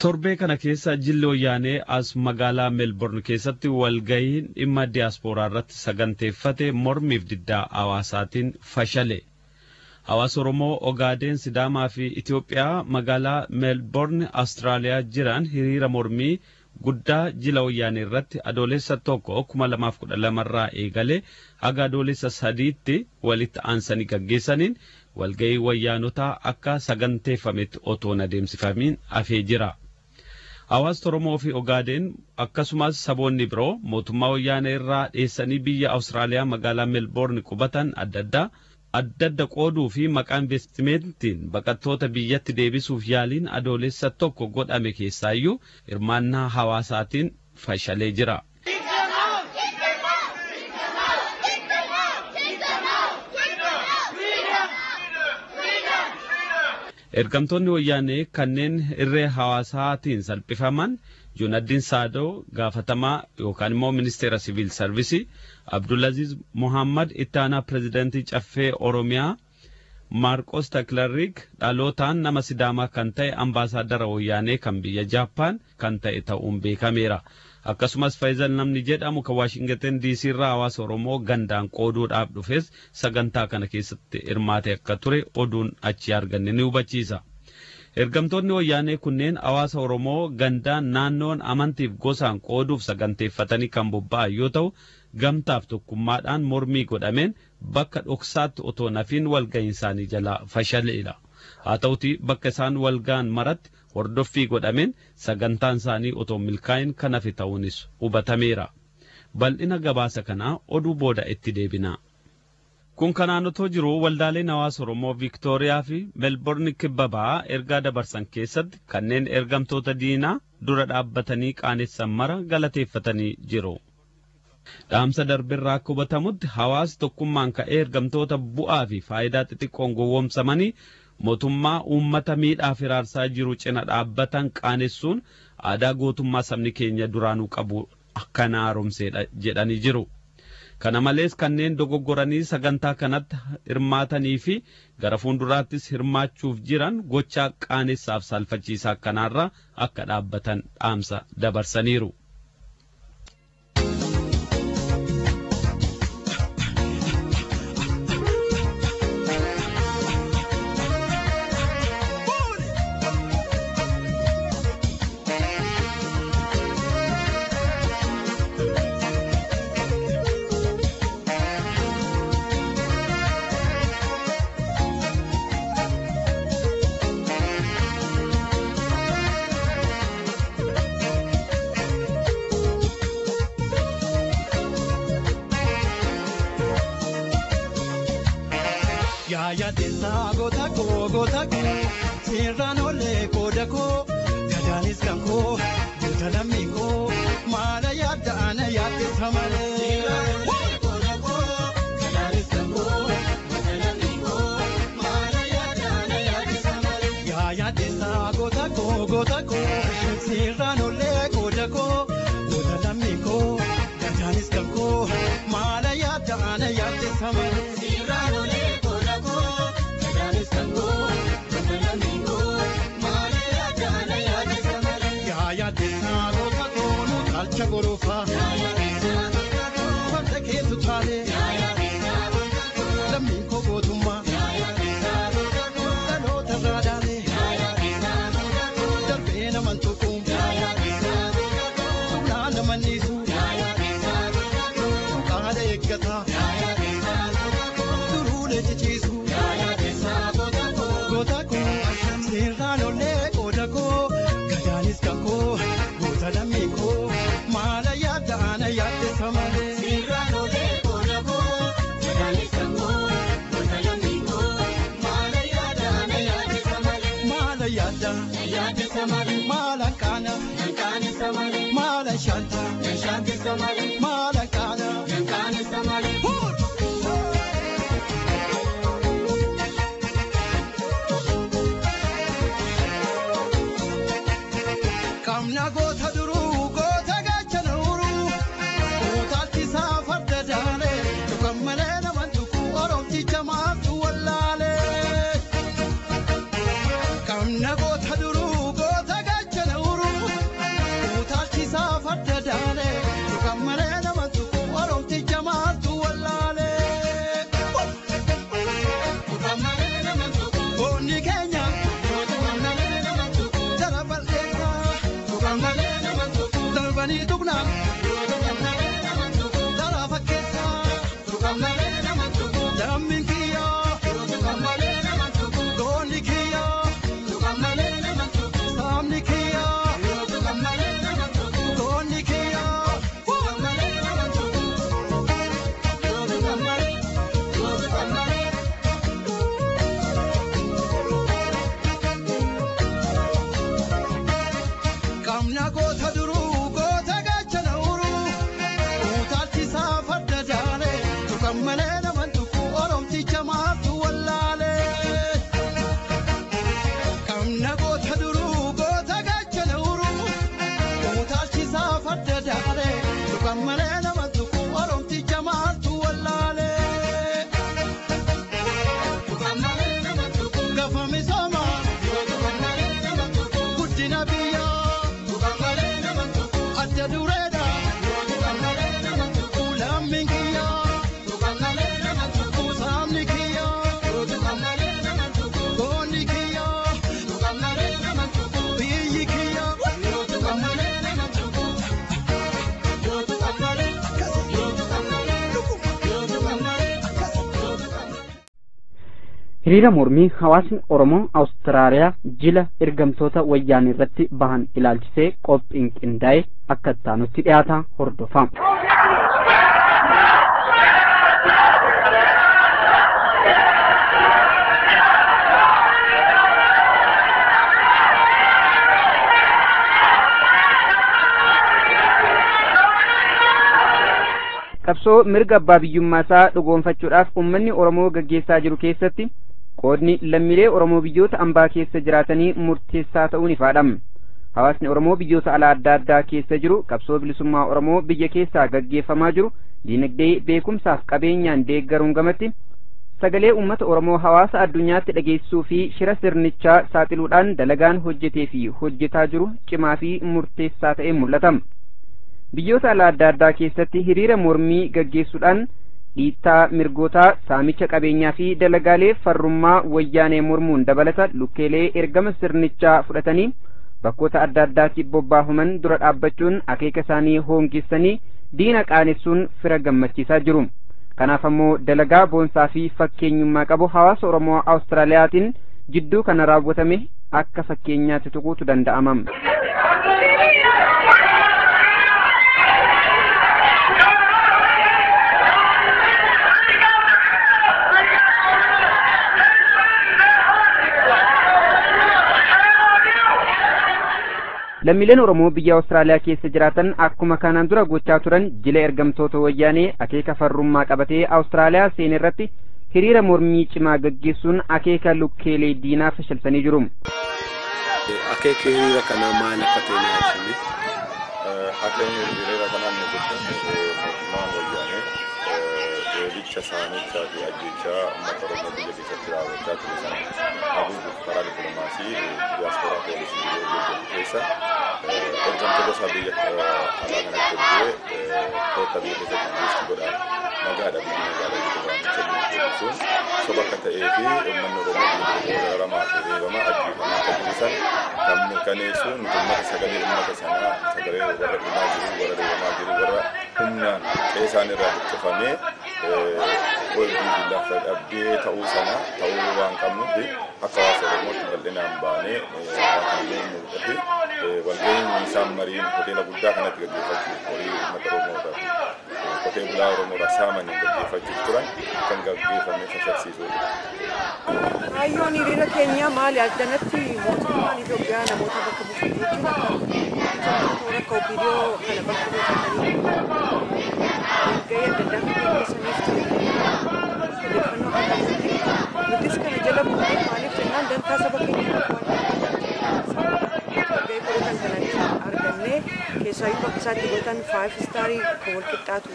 Torbee kana keessa jilli wayyaanee as magaalaa Melbourne keessatti walga'iin dhimma diiyaaspooraa irratti saganteeffate mormiif diddaa hawaasaatiin fashale. Hawaasa Oromoo Ogaadeen Sidaamaa fi Itoophiyaa magaalaa Melbourne Austraaliyaa jiran hiriira mormii guddaa jila wayyaanee irratti adoolessa 2012 irraa eegale haga adoolessa 3tti walitti aansanii gaggeessaniin walga'ii wayyaanotaa akka saganteeffametti otoo adeemsifamin hafee jira. Hawaasa Oromoo fi Ogaadeen akkasumas saboonni biroo mootummaa wayyaanee irraa dheessanii biyya Austraaliyaa magaalaa Melbourne qubatan adda adda qooduu fi maqaa investimentiin baqattoota biyyatti deebisuuf yaaliin adoolessa 1 godhame keessaayyuu hirmaannaa hawaasaatiin fashalee jira. Ergamtoonni wayyaanee kanneen irree hawaasaatiin salphifaman Junaddiin Saadoo gaafatamaa yookaan immoo ministeera siviil sarvisii, Abdulaziz Muhammad ittaanaa pirezidaantii caffee Oromiyaa, Maarqos Taklarriik dhalootaan nama Sidaamaa kan ta'e ambaasaadara wayyaanee kan biyya Jaappaan kan ta'e ta'uun beekameera. Akkasumas Faayizal namni jedhamu kan Waashingtan DC irraa hawaasa Oromoo gandaan qooduudhaaf dhufes sagantaa kana keessatti hirmaate akka ture oduun achi arganne ni hubachiisa. Ergamtoonni wayyaanee kunneen hawaasa Oromoo gandaan naannoon amantiif gosaan qooduuf saganteeffatanii kan bobba'an yoo ta'u gamtaaf tokkummaadhaan mormii godhameen bakka dhoksaatti otoo nafiin walga'iin isaanii jala fashaleedha. Haa ta'uti bakka isaan walga'an maratti hordoffii godhameen sagantaan isaanii otoo milkaa'in kan hafe ta'uunis hubatameera. Bal'ina gabaasa kanaa oduu booda itti deebina. Kun kanaan otoo jiru waldaaleen hawaasa Oromoo Viktooriyaa fi Melbourne kibbabaa ergaa dabarsan keessatti kanneen ergamtoota diinaa dura dhaabbatanii qaanessan mara galateeffatanii jiru. Dhaamsa darbirraa akka hubatamutti hawaasa tokkummaan ka'ee ergamtoota bu'aa fi faayidaa xixiqqoon gowwoomsamanii mootummaa uummata miidhaa firaarsaa jiru cina dhaabbatan qaanessuun aadaa gootummaa sabni keenya duraanuu qabu akkana haaromseedha jedhanii jiru. Kana malees kanneen dogoggoranii sagantaa kanatti hirmaatanii fi gara fuulduraattis hirmaachuuf jiran gochaa qaanessaaf salphachiisaa kanaarraa akka dhaabbatan dhaamsa dabarsaniiru. Ya desa gota ko sirrano le koda ko gadanis kan ko dalammi ko mala ya dana ya samale koda ko gadanis kan ko dalammi ko mala ya dana ya samale ya desa gota ko sirrano le koda ko dalammi ko gadanis kan ko mala ya dana ya samale sirrano le Chagorofa, Pate Ketu Tale, Laminko Gotuma, Salota Radale, Dabena Mantukum, Nana Manisu, Kade Gata, Turule Chisu, Gotako, Sirano Le Odako, Gadanis Kako, Gotalamiko. Malaya dana ya samale sirano le kodako gadanis kango gotalamiko malaya dana ya samale malaya dana ya samale malakana samale malashanta samale malakana samale kamna gota duru Kamna gota duru gota gachana uru tukammalena mantuku oromti jamaatu wallaale tukammalena mantuku onni keenya tukammalena mantuku jara bal'eessa tukammalena mantuku darbanii tuqnaan tukammalena mantuku jara fakkeessa tukammalena mantuku dammin kiyya tukammalena mantuku goonni kiyya tukammalena mantuku saamni kiyya tukammalena mantuku goonni kiyya tukammalena mantuku kamna goota duruu goota gaachana uruu utaalchi saafadda jaale tukammalena mantuku oromticha maatu wallaale kamna goota duruu goota gaachana uruu utaalchi saafadda jaale tukammalena mantuku oromticha maatu wallaale tukammalena mantuku gafa misooma tukammalena mantuku guddina biyya tukammalena mantuku adda dureedha tukammalena mantuku lammiin kiyya tukammalena mantuku saamni kiyya tukammalena mantuku goonni kiyya tukammalena mantuku biyyi kiyya tukammalena mantuku hiriira mormii hawaasni Oromoo Awustiraaliyaa jila ergamtoota wayyaanee irratti bahan ilaalchisee qophiin qindaa'e akka ittaanutti dhiyaata hordofaa. qabsoo mirga abbaa biyyummaa isaa dhugoonfachuudhaaf uummanni Oromoo gaggeessaa jiru keessatti qoodni lammiilee Oromoo biyyoota ambaa keessa jiraatanii murteessaa ta'uun ifaadha. Hawaasni Oromoo biyyoota alaa adda addaa keessa jiru qabsoo bilisummaa Oromoo biyya keessaa gaggeeffamaa jiru diinagdee beekumsaaf qabeenyaan deeggaruun gamatti sagalee uummata Oromoo hawaasa addunyaatti dhageessuu fi shira sirnichaa saaxiluudhaan dalagaan hojjetee fi hojjetaa jiru cimaa fi murteessaa ta'ee mul'ata. Biyyoota alaa adda addaa keessatti hiriira mormii gaggeessuudhaan dhiittaa mirgootaa saamicha qabeenyaa fi dalagaalee farrummaa wayyaanee mormuun dabalata lukkeelee ergama sirnichaa fudhatanii bakkoota adda addaatti bobbaafaman dura dhaabbachuun akeeka isaanii hoongessanii diina qaanessuun fira gammachiisaa jiru. Kanaaf ammoo dalagaa boonsaa fi fakkeenyummaa qabu hawaasa Oromoo Awustiraaliyaatiin jidduu kana raawwatame akka fakkeenyaatti tuquutu danda'ama. lammiileen Oromoo biyya Awustiraaliyaa keessa jiraatan akkuma kanaan dura gochaa turan jila ergamtoota wayyaanee akeeka farrummaa qabatee Awustiraaliyaa seenee irratti hiriira mormii cimaa gaggeessuun akeeka lukkeelee diinaa fashilsanii jiru. Akeeka hiriira kana maal akka ta'e ibsini. Akeekni hiriira kanaa inni guddaan mootummaan wayyaanee jecha saamichaa fi ajjechaa uummata Oromoo biyya keessatti raawwachaa ture sana haguuguuf karaa dippiloomaasii diyaaspooraa poolisii biyya keessa ergamtoota isaa biyya alaa kanatti ergee toota biyya keessatti geessu godhaa nagaadha biyya poolisuun soba akka ta'ee fi uummanni Oromoo biyya ramaa fi reebamaa ajjeefamaa akka tulisan kan mirkaneessu nuti uummata sagalee uummata sanaa sagalee warra dhumaa jiru warra reebamaa jiru warra humnaan qe'ee isaanii irraa buqqifamee wajjin lafa dhabdee ta'uu sana ta'uu waan qabnuuf akka hawaasa Oromootti bal'inaan baanee waan mul'ate walgahii isaan mariin hoteela guddaa kanatti gaggeeffachuuf horii uummata Oromootaa fi qotee bulaa Oromoodhaa saamanii gaggeeffachuuf turan kan gaggeeffamee fashilsiisuudha. Kaayyoon hiriira keenyaa maali? Addanatti mootummaan Itoophiyaa namoota bakka buusan jechuudha. Akka viidiyoo kana bakka buufatanii gahee adda addaa gaggeessaniif ture. Odeeffannoo akka ta'etti nutis kana jala bu'uun maaliif jennaan dantaa saba keenyaa gahee godhatan kana argannee keessaayyuu bakka isaatti godhatan 5 staarii kan wal qixxaatu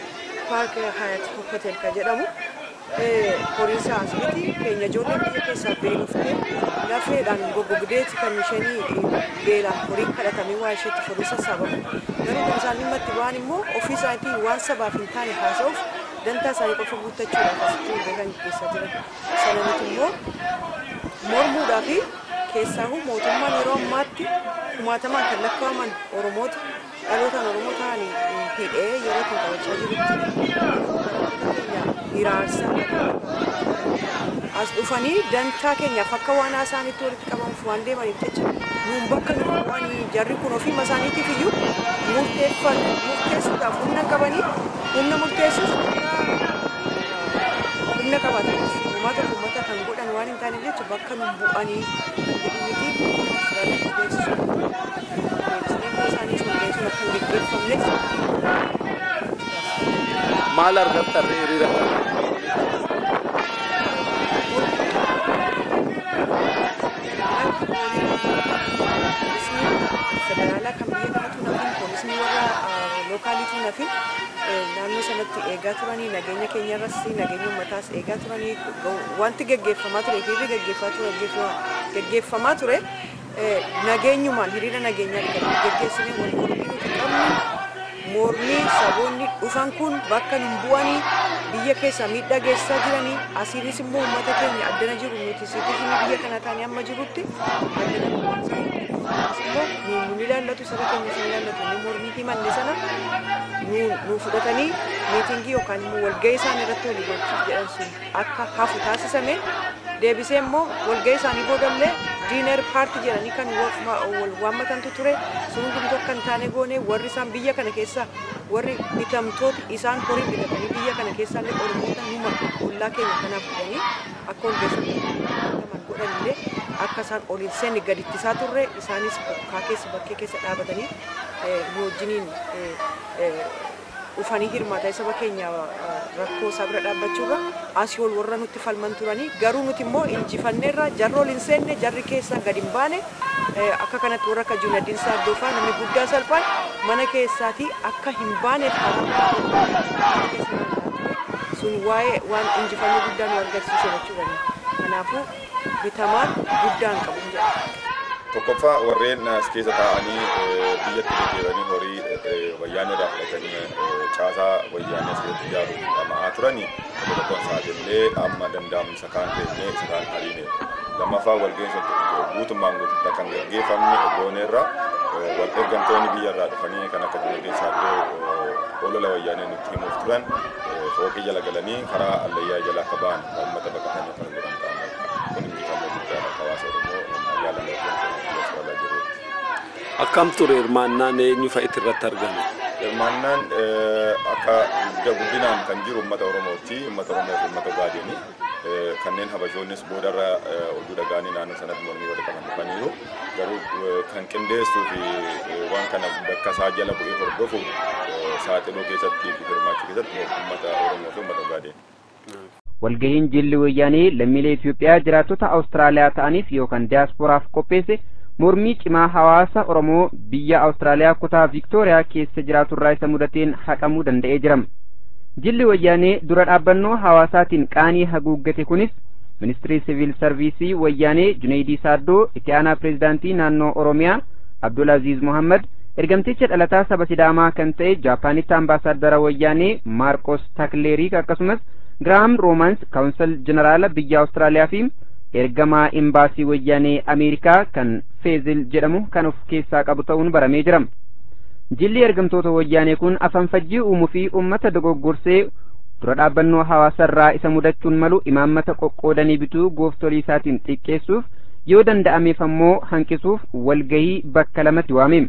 paark Hayat Hotel kan jedhamu horiisa asirratti keenya ijoolleen biyya keessaa beeluftee lafeedhaan goggogdeeti kan isheenii beelaan horiin kadhatamee waa isheetti furii sassaabamu. Garuu kun isaan dhimma itti ba'an immoo ofii isaatiin waan sabaaf hin taane haasa'uuf dantaa isaanii qofa guuttachuudhaaf asitti beekan keessaa jiran. Sana nuti immoo mormuudhaa fi keessaahuu mootummaan yeroo ammaatti kumaatamaan kan lakkaa'aman Oromoota dhalootaan Oromoo ta'anii hidhee yeroo itti qabachaa jirutti hiraarsaa as dhufanii dantaa keenyaaf akka waan isaaniitti walitti qabamuuf waan deemaniif jecha nuun bakka waan jarri kun ofiima isaaniitiif iyyuu murteessuudhaaf humna qabanii humna murteessuuf humna qabaatanis uummata kan godhan waan hin taaneef jecha bakka nuun bu'anii kan jedhu miti Israa'el beeksisu isaanii sundeessuun akka hin geggeeffamnes maal argatta hiriira federaalaa kan biyya kanatu nafin poolisni warra lookaaliitu nafin naannoo sanatti eegaa turanii nageenya keenyarras nageenya uummataas eegaa turanii wanti geggeeffamaa ture geggeeffamaa ture nageenyumaan hiriira nageenyaa geggeessinee wal mormii nuti qabnu mormii saboonni dhufan kun bakka hin bu'anii biyya keessa miidhaa geessisaa jiranii asiinis immoo uummata keenya addana jiru nuti siitiisinii biyya kana taanii amma jirutti addana immoo nu ilaallatu saba keenya sin ilaallatu ni mormii himanne sana nu fudhatanii miitingii yookaan immoo walgahii isaan irratti walii gochuuf jedhan sun akka hafu taasisame deebisee immoo walgahii isaanii boodallee diinar paartii jedhanii kan wal waammatantu ture sun hundumtuu akka hin taane goone warri isaan biyya kana keessa warri bitamtooti isaan horii bitatanii biyya kana keessaa illee Oromoota numa ollaa keenya kanaaf fudhanii akka ol keessatti godhanillee akka isaan ol hin seenne gadittisaa turre isaanis bokkaa keessa bakkee keessa dhaabatanii nu wajjiniin dhufanii hirmaataa saba keenya rakkoo isaa bira dhaabbachuurra asii ol warra nutti falman turanii garuu nuti immoo injifanneerra jarri ol hin seenne jarri keessaa gadi hin baane akka kanatti warra akka Juunadiin Saaddoo fa'aa namni guddaa salphaan mana keessaatii akka hin baaneef sun waa'ee waan injifannoo guddaa nu argisiise jechuudha. Kanaafuu bitamaan guddaan qabu jedha. Tokkoffaa warreen as keessa taa'anii biyyatti deddeebi'anii horii wayyaanirraa fudhatanii caasaa wayyaanee asirratti ijaaruuf dhama'aa turanii tokkoon sa'aatillee amma danda'amsa kaan ta'e isa kaan haliine. Lammaffaa walga'ii guutummaan guututti kan gaggeeffamne gooneerra wal ergamtoonni biyyarraa dhufanii kan akka Juunadiin Saaddoo olola wayyaanee nutti himuuf turan fooqii jala galanii karaa allayyaa jala akka ba'an uummata baqatanii kan godhan ta'an kun injifannoo guddaadha hawaasa Oromoo akkam ture hirmaannaan eenyu fa'itti irratti argame? Hirmaannaan akka guddinaan kan jiru uummata Oromooti, uummata Oromoo fi uummata Gaadeni kanneen habashoonnis boodarra oduu dhagaanii naannoo sanatti mormii wal qaban dhufaniiru garuu kan qindeessuu fi waan kana bakka isaa jala bu'ee hordofu saaxiluu keessatti hirmaachuu keessatti uummata Oromoo fi uummata Gaadeni. walgahiin jilli wayyaanee lammiilee Itoophiyaa jiraattota Awustiraaliyaa ta'aniif yookaan diiyaasporaaf qopheesse mormii cimaa hawaasa Oromoo biyya Awustiraaliyaa kutaa Viktooriyaa keessa jiraaturraa isa mudateen haqamuu danda'ee jira. Jilli wayyaanee dura dhaabbannoo hawaasaatiin qaanii haguuggate kunis ministirii siviil sarviisii wayyaanee Junaydii Saaddoo, itti aanaa pireezidaantii naannoo Oromiyaa Abdulaziz Mohammad, ergamticha dhalataa saba Sidaamaa kan ta'e Jaapaanitti ambaasaaddara wayyaanee Maarqos Takleerii akkasumas Graham Romans Council General biyya Awustiraaliyaa fi ergamaa imbaasii wayyaanee Ameerikaa kan Feezil jedhamu kan of keessaa qabu ta'uun baramee jira. Jilli ergamtoota wayyaanee kun afanfajjii uumuu fi uummata dogoggorsee dura dhaabbannoo hawaasarraa isa mudachuun malu imaammata qoqqoodanii bituu gooftolii isaatiin xiqqeessuuf yoo danda'ameef ammoo hanqisuuf walgahii bakka lamatti waame.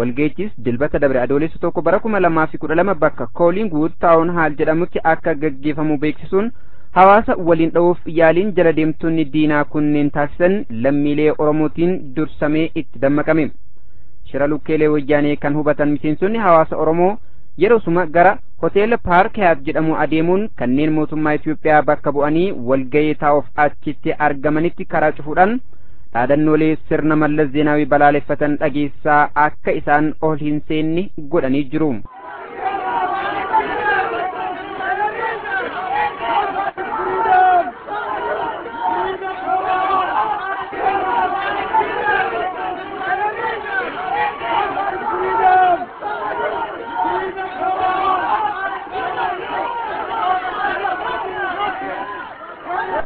walga'ichis dilbata dabre adoolessa 1 bara 2012 bakka Collingwood Town Hall jedhamutti akka gaggeeffamu beeksisuun hawaasa waliin dha'uuf yaaliin jala deemtonni diinaa kunneen taasisan lammiilee Oromootiin dursamee itti dammaqame. Shira lukkeelee wayyaanee kan hubatan miseensonni hawaasa Oromoo yeroosuma gara hoteela Park Hyatt jedhamu adeemuun kanneen mootummaa Itoophiyaa bakka bu'anii walgahii taa'uuf achitti argamanitti karaa cufuudhaan dhaadannoolee sirna Mallas Zeenaawii balaaleffatan dhageessaa akka isaan ol hin seenne godhanii jiru.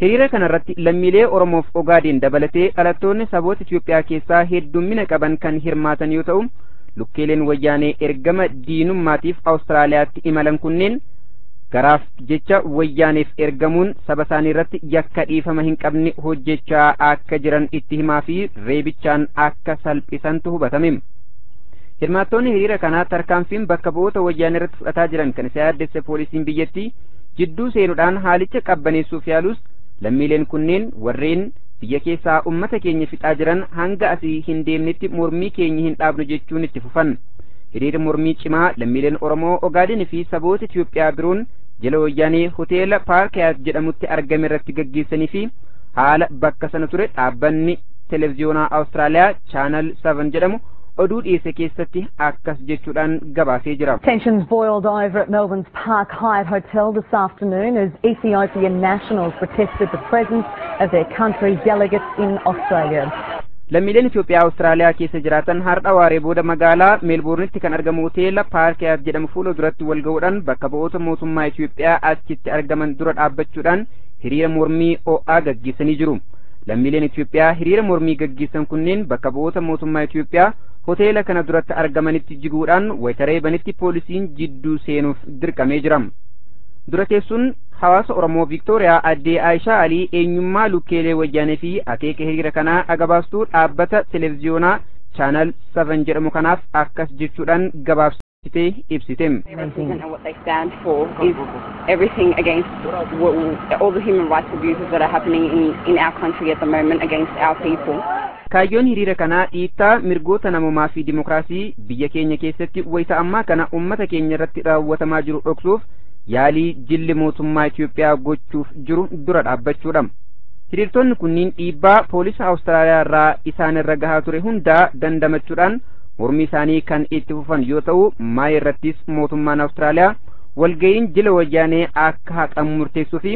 hiriira kanarratti lammiilee Oromoof Ogaadeen dabalatee dhalattoonni saboota Itoophiyaa keessaa heddummina qaban kan hirmaatan yoo ta'u lukkeeleen wayyaanee ergama diinummaatiif Awustiraaliyaatti imalan kunneen garaaf jecha wayyaaneef ergamuun saba isaanii irratti yakka dhiifama hin qabne hojjechaa akka jiran itti himaa fi reebichaan akka salphisantu hubatame. Hirmaattoonni hiriira kanaa tarkaanfiin bakka bu'oota wayyaanee irratti fudhataa jiran kan isa yaaddesse poolisiin biyyattii jidduu seenuudhaan haalicha qabbaneessuuf yaalus lammiileen kunneen warreen biyya keessaa ummata keenya fixaa jiran hanga asii hin deemnetti mormii keenya hin dhaabnu jechuun itti fufan. Hiriira mormii cimaa lammiileen Oromoo Ogaadeen fi saboota Itoophiyaa biroon jala wayyaanee hoteela Paarkiyaat jedhamutti argame irratti gaggeessanii fi haala bakka sana ture dhaabbanni televiziyoonaa Awustiraaliyaa Channel 7 jedhamu oduu dhiyeesse keessatti akkas jechuudhaan gabaasee jira. Tensions boiled over at Melbourne's Park Hyatt Hotel this afternoon as Ethiopian nationals protested the presence of their country delegates in Australia. Lammiileen Itoophiyaa Awustiraaliyaa keessa jiraatan har'a waaree booda magaalaa Meelboornitti kan argamu hoteela Paarkiyaat jedhamu fuula duratti wal ga'uudhaan bakka bu'oota mootummaa Itoophiyaa achitti argaman dura dhaabbachuudhaan hiriira mormii o'aa gaggeessanii jiru. Lammiileen Itoophiyaa hiriira mormii gaggeessan kunneen bakka bu'oota mootummaa Itoophiyaa hoteela kana duratti argamanitti jiguudhaan wayita reebanitti poolisiin jidduu seenuuf dirqamee jira. Dura teessuun hawaasa Oromoo Viktooriyaa addee Aayishaa Alii eenyummaa lukkeelee wayyaanee fi akeeka hiriira kanaa agabaastuu dhaabbata televiziyoonaa Channel 7 jedhamu kanaaf akkas jechuudhaan gabaabsitee ibsite. What they stand for is everything against all the human rights abuses that are happening in our country at the moment against our people. Kaayyoon hiriira kanaa dhiittaa mirgoota namummaa fi dimokiraasii biyya keenya keessatti wayita ammaa kana ummata keenya irratti raawwatamaa jiru dhoksuuf yaalii jilli mootummaa Itoophiyaa gochuuf jiru dura dhaabbachuudha. Hiriirtonni kunniin dhiibbaa poolisa Awustiraaliyaa irraa isaan irra gahaa ture hundaa dandamachuudhaan mormii isaanii kan itti fufan yoo ta'u maayii irrattis mootummaan Awustiraaliyaa walga'iin jila wayyaanee akka haqamu murteessuu fi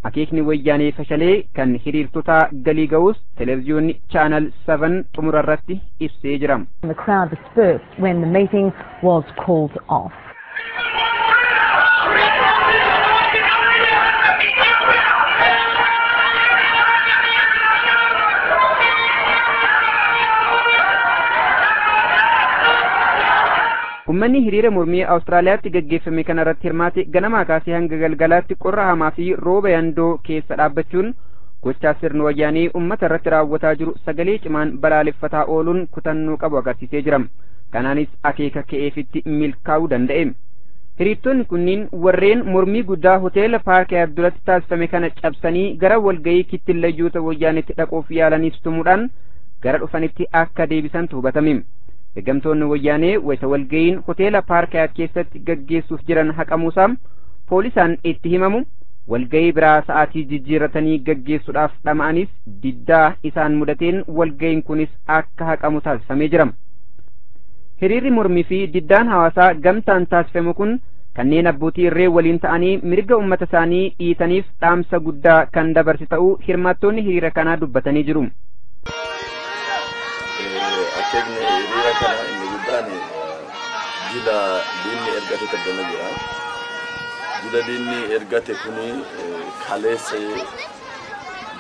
akeekni wayyaanee fashalee kan hiriirtota galii ga'us televiziyoonni Channel 7 xumura irratti ibsee jira. The crowd dispersed when the meeting was called off. Ummanni hiriira mormii Awustiraaliyaatti gaggeeffame kana irratti hirmaate ganamaa kaasee hanga galgalaatti qorra hamaa fi rooba yandoo keessa dhaabbachuun gochaa sirna wayyaanee ummata irratti raawwataa jiru sagalee cimaan balaaleffataa ooluun kutannoo qabu agarsiisee jira. Kanaanis akeeka ka'eefitti milkaa'uu danda'e. Hiriirtonni kunniin warreen mormii guddaa hoteela Paarkiyaat duratti taasifame kana cabsanii gara walga'ii kittillayyuuta wayyaanetti dhaquuf yaalaniif tumuudhaan gara dhufanitti akka deebisantu hubatame. Eeggamtoonni wayyaanee wayita walga'iin hoteela Paarkiyaat keessatti gaggeessuuf jiran haqamuusaa poolisaan itti himamu walga'ii biraa sa'aatii jijjiirratanii gaggeessuudhaaf dhama'anis diddaa isaan mudateen walga'iin kunis akka haqamu taasifamee jira. Hiriirri mormii fi diddaan hawaasaa gamtaan taasifamu kun kanneen abbootii irree waliin ta'anii mirga ummata isaanii dhiitaniif dhaamsa guddaa kan dabarse ta'uu hirmaattoonni hiriira kanaa dubbatanii jiru. Akeekni hiriira kana inni guddaan jila diinni ergate tabbana jira. Jila diinni ergate kuni kaleessa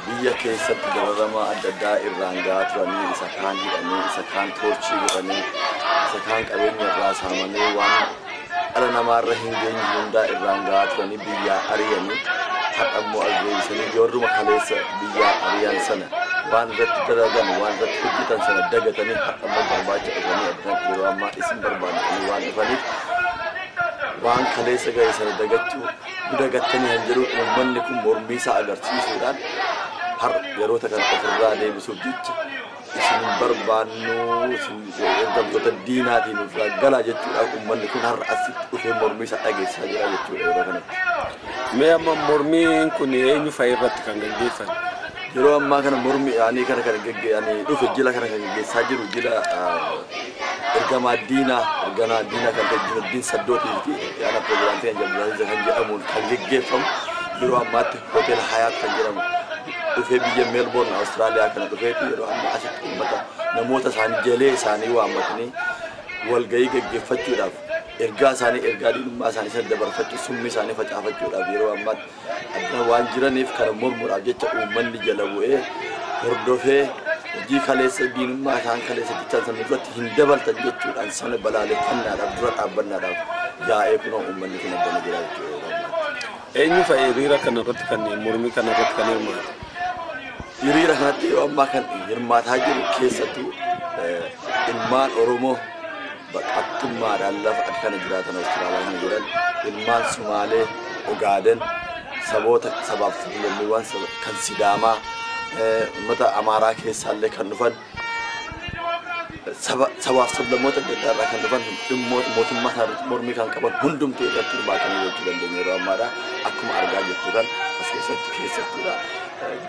biyya keessatti dararama adda addaa irraan gahaa turanii isa kaan hidhanii isa kaan toorchii godhanii isa kaan qabeenya irraa saamanii waan dhala namaarra hin geenye hundaa irraan gahaa turanii biyyaa ari'anii har'a immoo ajjeesanii yoorruma kaleessa biyyaa ari'an sana waan irratti dalagan waan irratti hojjetan sana dagatanii har'a immoo barbaacha dhufanii addaan yeroo ammaa isin barbaadanii waan dhufaniif waan kaleessa ga'e sana dagachuu dagattanii hin jiru uummanni kun mormii isaa agarsiisuudhaan har yeroo kan ofirraa deebisuuf jecha isin barbaannu isin ergamtoota diinaatiin ofirraa galaa jechuudhaan uummanni kun har'a asitti dhufee mormii isaa dhageessaa jira jechuudha yeroo kanatti. Mee amma mormiin kun eenyu fa'a irratti kan gaggeeffame? Yeroo ammaa kana mormii ani kana kan dhufe jila kana kan gaggeessaa jiru jila ergamaa diinaa kan ta'e diin saddootii fi yaada piroogiraamtii kan jedhamuun kan gaggeeffamu yeroo ammaatti hoteela Hayaat kan jedhamu dhufee biyya Meelboorn Awustiraaliyaa kana dhufeeti yeroo ammaa asitti uummata namoota isaanii jalee isaanii waammatanii walgahii gaggeeffachuudhaaf ergaa isaanii ergaa diinummaa isaanii san dabarfachuu summii isaanii facaafachuudhaaf yeroo ammaatti adda waan jiraniif kana mormuudhaaf jecha uummanni jala bu'ee hordofee hojii kaleessa diinummaa isaan kaleessa jechaan san duratti hin dabaltan jechuudhaan sana balaaleffannaadhaaf dura dhaabbannaadhaaf yaa'ee kunoo uummanni kun addana jira jechuudha. Eenyu fa'i hiriira kanarratti kan mormii kanarratti kan hirmaatu? Hiriira kanatti yeroo ammaa kan hirmaataa jiru keessattuu ilmaan Oromoo baqattummaadhaan lafa kana jiraatan Awustiraaliyaa kana jiran ilmaan Sumaalee, Ogaaden, saboota sabaaf sablammiiwwan kan Sidaamaa, uummata Amaaraa keessaallee kan dhufan sabaaf sablammoota adda addaa irraa kan dhufan dhimmoota mootummaa isaarratti mormii kan qaban hundumtuu irratti hirmaatanii jechuu dandeenya yeroo ammaadha. Akkuma argaa jirtu kan as keessattuudha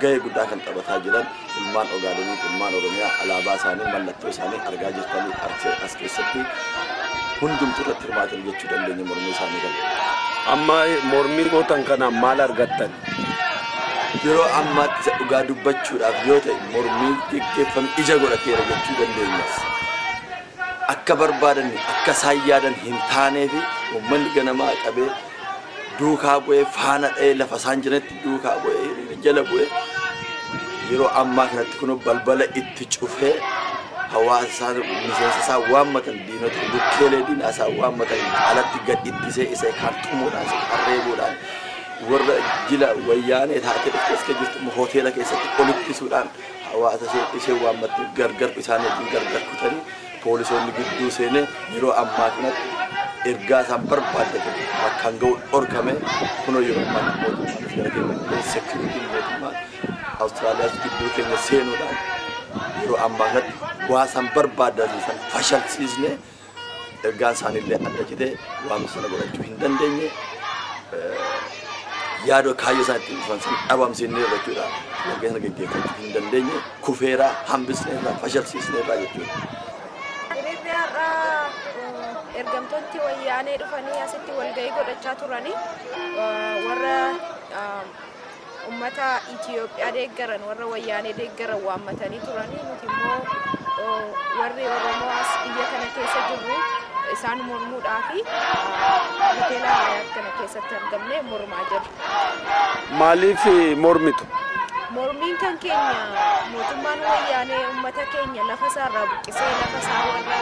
gahee guddaa kan taphataa jiran ilmaan Ogaadenii, ilmaan Oromiyaa alaabaa isaanii mallattoo isaanii argaa jirtanii as keessatti hundumtuu irratti hirmaatan jechuu dandeenya mormii isaanii kan. Amma mormii gootan kana maal argattan? Yeroo ammaatti isa dhugaa dubbachuudhaaf yoo ta'e mormii geggeeffame ija godhateera jechuu dandeenya. Akka barbaadan akka isaan yaadan hin taanee fi uummanni ganamaa qabee duukaa bu'ee faana dha'ee lafa isaan jiranitti duukaa bu'ee jala bu'ee yeroo ammaa kanatti kun balbala itti cufee hawaasa isaa miseensa isaa waammatan diinota lukkeelee diinaa isaa waammatan alatti gad ittisee isa kaartumuudhaan isa qarreebuudhaan warra jila wayyaanee taatee dhuftees jirtu hoteela keessatti olittisuudhaan hawaasa ishee waammatte gargar isaanii gargar kutanii poolisoonni gidduu seenee yeroo ammaa kanatti ergaa isaan barbaadatan bakkaan ga'u dhorkame kunoo yeroo ammaa mootummaan gara keenya seekuritiin mootummaa Awustiraaliyaas gidduu keenya seenuudhaan yeroo ammaa kanatti waa isaan barbaadan san fashalsiisnee ergaan isaaniillee adda citee waan sana godhachuu hin dandeenye yaadoo kaayyoo isaan ittiin dhufan san dhabamsiisnee jechuudha. Ergaa sana gaggeeffachuu hin dandeenye kufeeraa hambisneerraa fashalsiisneerraa jechuudha. Ergamtoonni wayyaanee dhufanii asitti walgahii godhachaa turanii warra ummata Itoophiyaa deeggaran warra wayyaanee deeggaran waammatanii turanii nuti immoo warri Oromoo as biyya kana keessa jirru isaan mormuudhaa fi hoteela Hayaat kana keessatti argamne mormaa jirra. Maaliif mormitu? Mormiin kan keenya mootummaan wayyaanee ummata keenya lafa isaarraa buqqisee lafa isaa warra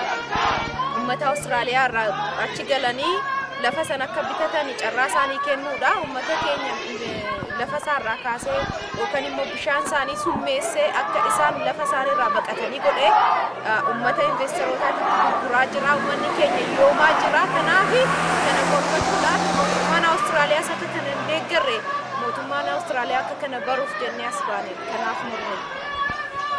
ummata Awustiraaliyaa irraa achi galanii lafa sana akka bitatanii carraa isaanii kennuudha. Ummata keenya lafa isaarraa kaasee yookaan immoo bishaan isaanii summeessee akka isaan lafa isaanii irraa baqatanii godhee ummata investorotaatti gurguraa jira. Uummanni keenya yoomaa jira. Kanaaf kana gorfachuudhaaf mootummaan Awustiraaliyaa akka kana hin deeggarre mootummaan Awustiraaliyaa akka kana baruuf jennee as baane. Kanaaf mormuu.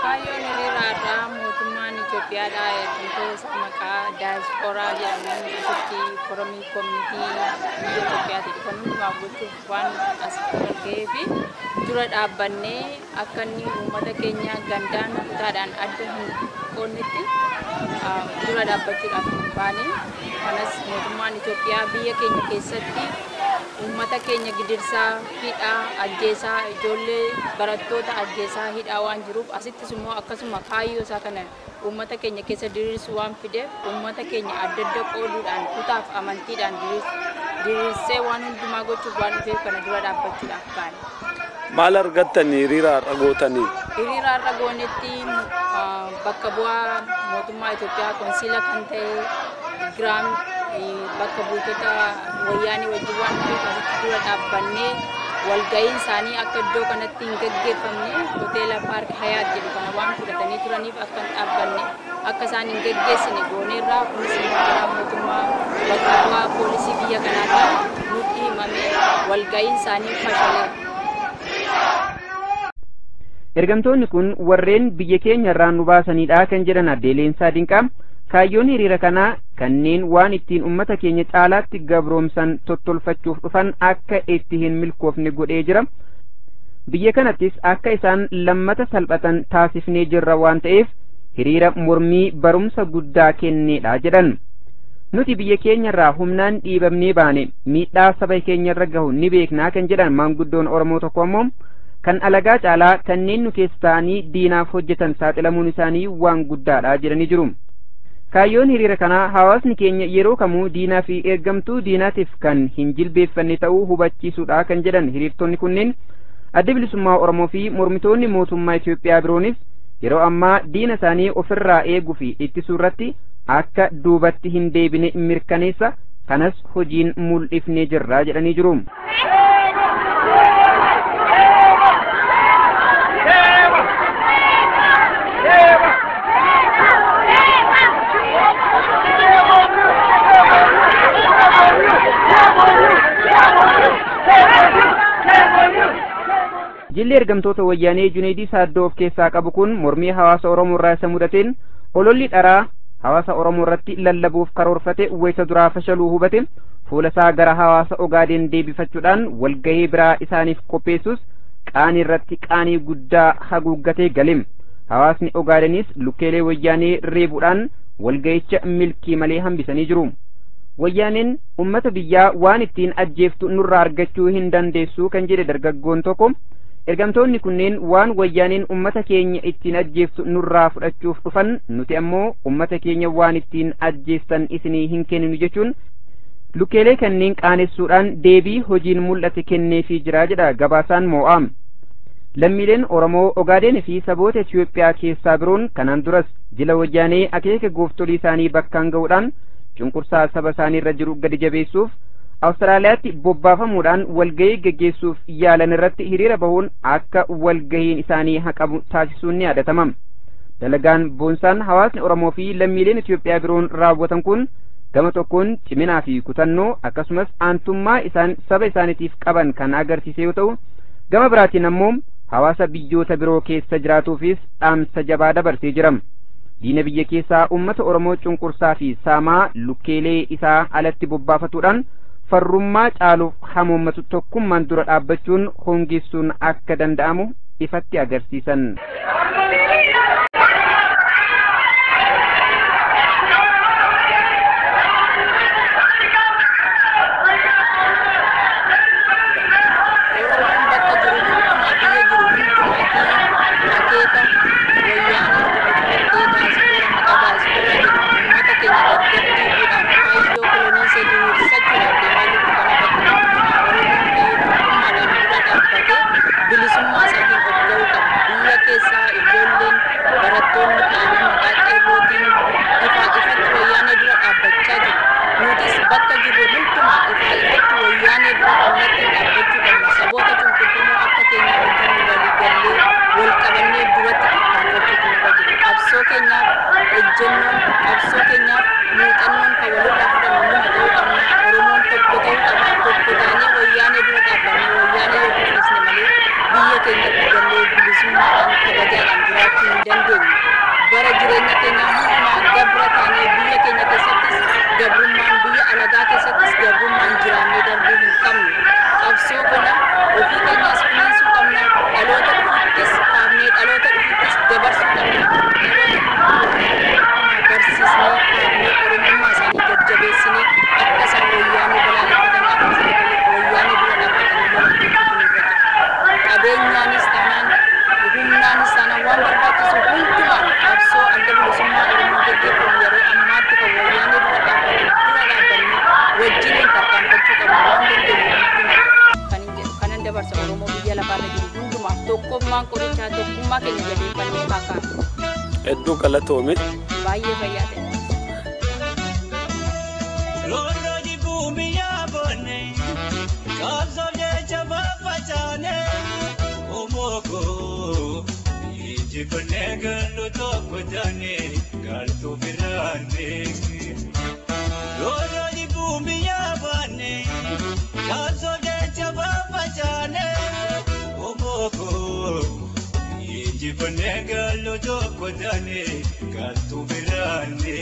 Kaayyoon hiriiraarraa mootummaan Itoophiyaadhaa eegumtoota maqaa daayispooraa jedhaman asitti Oromii koomitii biyya Itoophiyaatti dhufan hundumaaf gochuuf waan as argee fi dura dhaabbannee akka inni uummata keenya gandaan kutaadhaan adda hin qoonnetti dura dhaabbachuudhaaf baane. Kanas mootummaan Itoophiyaa biyya keenya keessatti ummata keenya gidirsaa hidhaa ajjeesaa ijoollee barattoota ajjeesaa hidhaa waan jiruuf asittis immoo akkasuma kaayyoo isaa kana ummata keenya keessa diriirsu waan fideef ummata keenya adda adda qooduudhaan kutaaf amantiidhaan diriirsee waan hundumaa gochuuf waan dhufeef kana dura dhaabbachuudhaaf baane. Maal argattan hiriira har'a gootanii? Hiriira har'a goonetti bakka bu'aa mootummaa Itoophiyaa konsiila kan ta'e Giraam bakka buutota wayyaanii wajjin waan ta'eef asitti dura dhaabbannee walga'iin isaanii akka iddoo kanatti hin gaggeeffamne hoteela Paark Hayaat jedhu kana waan fudhatanii turaniif akka hin dhaabbanne akka isaan hin gaggeessine gooneerraa kunis immoo mootummaa bakka bu'aa poolisii biyya kanaatiin nutti himamee walga'iin isaanii fashalee. Ergamtoonni kun warreen biyya keenya irraa nu baasanidha kan jedhan Aadde Leensaa Dinqaa kaayyoon hiriira kanaa kanneen waan ittiin ummata keenya caalaatti gabroomsan tottolfachuuf dhufan akka itti hin milkoofne godhee jira. Biyya kanattis akka isaan lammata salphatan taasifnee jirra waan ta'eef hiriira mormii barumsa guddaa kenneedha jedhan. Nuti biyya keenya irraa humnaan dhiibamnee baane miidhaa saba keenya irra gahu ni beeknaa kan jedhan maanguddoon Oromoo tokko ammoo kan alagaa caalaa kanneen nu keessa ta'anii diinaaf hojjetan saaxilamuun isaanii waan guddaadha jedhanii jiru. kaayyoon hiriira kanaa hawaasni keenya yeroo kamuu diinaa fi ergamtuu diinaatiif kan hin jilbeeffanne ta'uu hubachiisuudha kan jedhan hiriirtonni kunneen adda bilisummaa Oromoo fi mormitoonni mootummaa Itoophiyaa biroonis yeroo ammaa diina isaanii ofirraa eeguu fi ittisuu irratti akka duubatti hin deebine mirkaneessa kanas hojiin mul'ifnee jirra jedhanii jiru. Jilli ergamtoota wayyaanee Juneedii Saaddoo of keessaa qabu kun mormii hawaasa Oromoo irraa isa mudateen ololli dharaa hawaasa Oromoo irratti lallabuuf karoorfate wayita duraa fashaluu hubate fuula isaa gara hawaasa Ogaadeen deebifachuudhaan walgahii biraa isaaniif qopheessus qaanii irratti qaanii guddaa haguuggatee galem. Hawaasni Ogaadenis lukkeelee wayyaanee reebuudhaan walgahicha milkii malee hambisanii jiru. Wayyaaneen ummata biyyaa waan ittiin ajjeeftu nurraa argachuu hin dandeessu kan jedhe dargaggoon tokko ergamtoonni kunneen waan wayyaaneen ummata keenya ittiin ajjeeftu nurraa fudhachuuf dhufan nuti ammoo ummata keenya waan ittiin ajjeestan isinii hin kenninu jechuun lukkeelee kanneen qaanessuudhaan deebii hojiin mul'ate kenneefii jira jedha gabaasaan moo'aam. Lammiileen Oromoo Ogaadeen fi saboota Itoophiyaa keessaa biroon kanaan duras jila wayyaanee akeeka gooftolii isaanii bakkaan ga'uudhaan cunqursaa saba isaanii irra jiru gadi jabeessuuf Awustiraaliyaatti bobbaafamuudhaan walgahii geggeessuuf yaalan irratti hiriira bahuun akka walgahiin isaanii haqamu taasisuun ni yaadatama. Dalagaan boonsaan hawaasni Oromoo fi lammiileen Itoophiyaa biroon raawwatan kun gama tokkoon ciminaa fi kutannoo akkasumas aantummaa isaan saba isaaniitiif qaban kan agarsiise yoo ta'u gama biraatiin ammoo hawaasa biyyoota biroo keessa jiraatuufis dhaamsa jabaa dabarsee jira. Diina biyya keessaa ummata Oromoo cunqursaa fi saamaa lukkeelee isaa alatti bobbaafatuudhaan farrummaa caaluuf hamoommatu tokkummaan dura dhaabbachuun hongeessuun akka danda'amu ifatti agarsiisan. Hedduu galatoome. Baay'ee fayyaa ta'e. Jibanegalo joko dane kaltu birane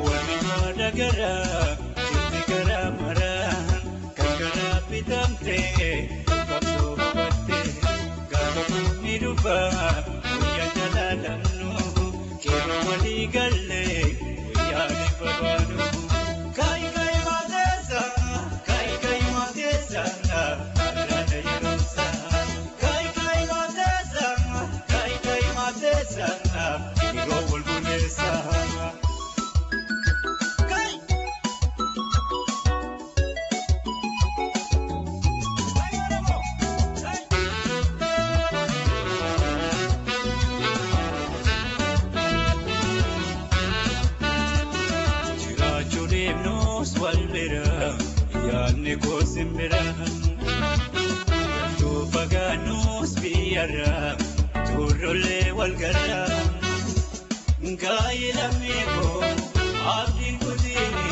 wani madagara jitikara mara kakara pitamte kapso batte gato miruba uya jalalan Kero wali galle, uyane babanu. simbira tu paganus biara turule walgara ngai lamego abdi kudini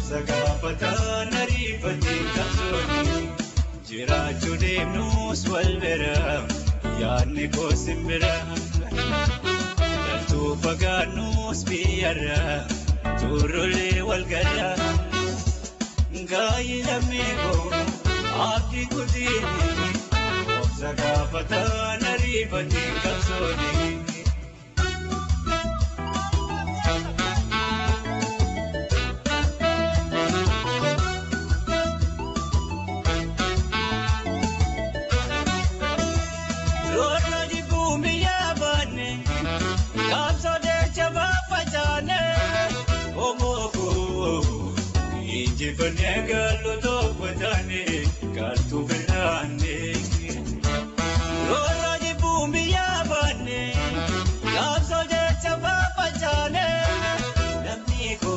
zaga patana rifati kasoni jira chude nus walbera yani ko simbira tu paganus biara turule walgara ngai lamego abdi kudini zaga patana rifati kasoni Penegalo to padane kartu berane Rola di bumi ya bane Labso je chaba pachane Namiko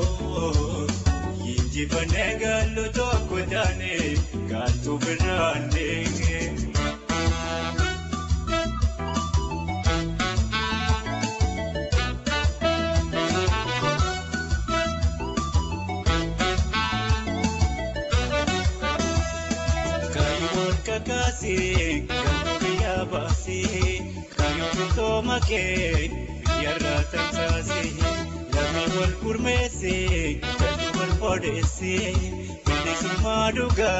Yinji penegalo to padane kartu berane Kasi kamuya basi kayo toma ke biara tansasi lami wal kurmesi kayo wal podesi ini sumaduga